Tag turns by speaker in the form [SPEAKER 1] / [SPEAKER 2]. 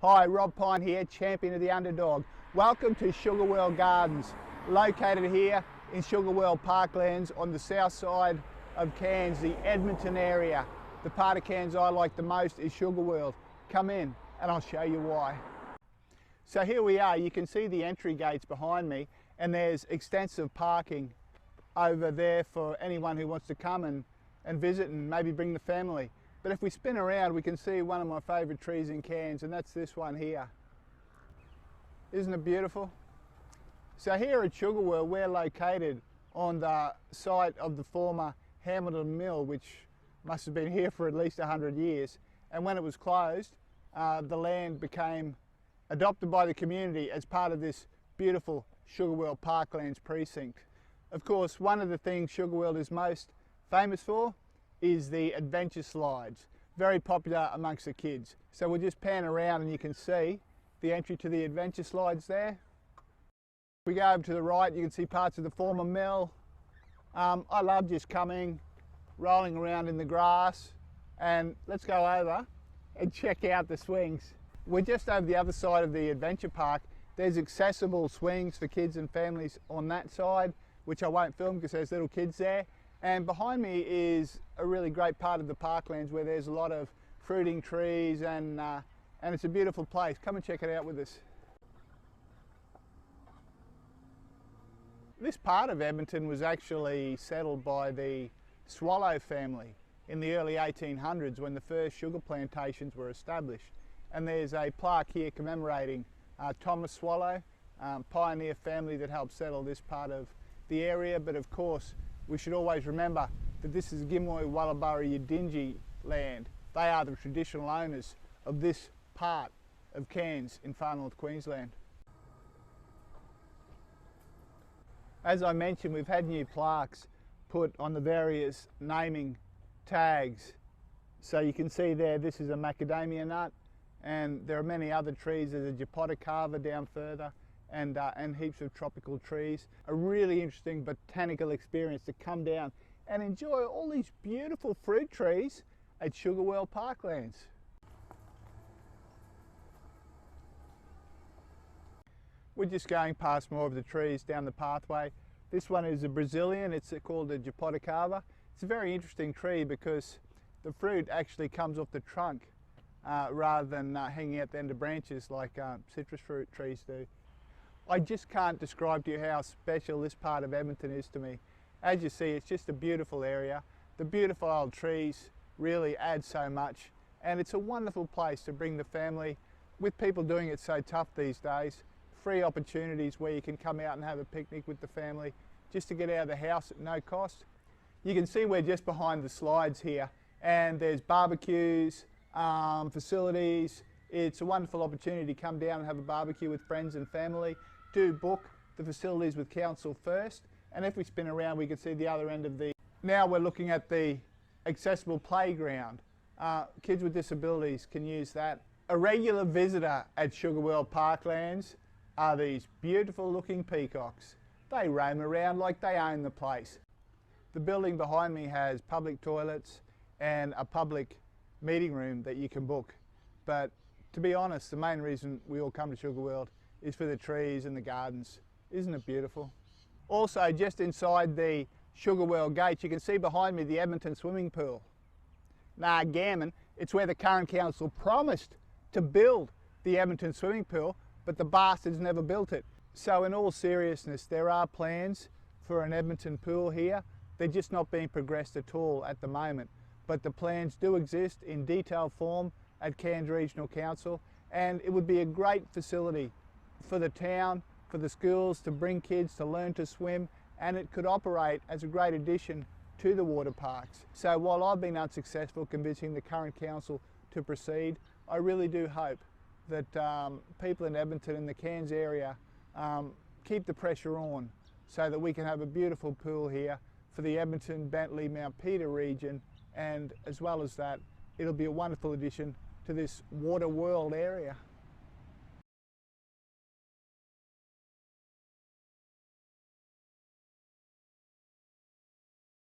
[SPEAKER 1] Hi, Rob Pyne here, champion of the underdog. Welcome to Sugarworld Gardens, located here in Sugarworld Parklands on the south side of Cairns, the Edmonton area. The part of Cairns I like the most is Sugarworld. Come in and I'll show you why. So here we are, you can see the entry gates behind me, and there's extensive parking over there for anyone who wants to come and visit and maybe bring the family. But if we spin around, we can see one of my favourite trees in Cairns, and that's this one here. Isn't it beautiful? So here at Sugarworld, we're located on the site of the former Hamilton Mill, which must have been here for at least 100 years. And when it was closed, the land became adopted by the community as part of this beautiful Sugarworld Parklands precinct. Of course, one of the things Sugarworld is most famous for is the adventure slides, very popular amongst the kids. So we'll just pan around and you can see the entry to the adventure slides there. If we go over to the right, you can see parts of the former mill. I love just coming, rolling around in the grass, and let's go over and check out the swings. We're just over the other side of the adventure park. There's accessible swings for kids and families on that side, which I won't film because there's little kids there. And behind me is a really great part of the parklands where there's a lot of fruiting trees, and it's a beautiful place. Come and check it out with us. This part of Edmonton was actually settled by the Swallow family in the early 1800s when the first sugar plantations were established. And there's a plaque here commemorating Thomas Swallow, pioneer family that helped settle this part of the area. But of course, we should always remember that this is Gimoy Wallabura Yidinji land. They are the traditional owners of this part of Cairns in Far North Queensland. As I mentioned, we've had new plaques put on the various naming tags. So you can see there, this is a macadamia nut, and there are many other trees. There's a japoticava down further, and heaps of tropical trees. A really interesting botanical experience to come down and enjoy all these beautiful fruit trees at Sugarworld Parklands. We're just going past more of the trees down the pathway. This one is a Brazilian, it's called a japoticava. It's a very interesting tree because the fruit actually comes off the trunk rather than hanging out the end of branches like citrus fruit trees do. I just can't describe to you how special this part of Edmonton is to me. As you see, it's just a beautiful area. The beautiful old trees really add so much, and it's a wonderful place to bring the family. With people doing it so tough these days, free opportunities where you can come out and have a picnic with the family just to get out of the house at no cost. You can see we're just behind the slides here, and there's barbecues, facilities. It's a wonderful opportunity to come down and have a barbecue with friends and family. Do book the facilities with council first, and if we spin around we can see the other end of the... Now we're looking at the accessible playground. Kids with disabilities can use that. A regular visitor at Sugarworld Parklands are these beautiful looking peacocks. They roam around like they own the place. The building behind me has public toilets and a public meeting room that you can book. But to be honest, the main reason we all come to Sugarworld is for the trees and the gardens. Isn't it beautiful? Also, just inside the Sugarworld gate, you can see behind me the Edmonton swimming pool. Nah, gammon, it's where the current council promised to build the Edmonton swimming pool, but the bastards never built it. So in all seriousness, there are plans for an Edmonton pool here. They're just not being progressed at all at the moment. But the plans do exist in detailed form at Cairns Regional Council, and it would be a great facility for the town, for the schools to bring kids to learn to swim, and it could operate as a great addition to the water parks. So while I've been unsuccessful convincing the current council to proceed, I really do hope that people in Edmonton and the Cairns area keep the pressure on so that we can have a beautiful pool here for the Edmonton, Bentley, Mount Peter region, and as well as that, it'll be a wonderful addition to this water world area.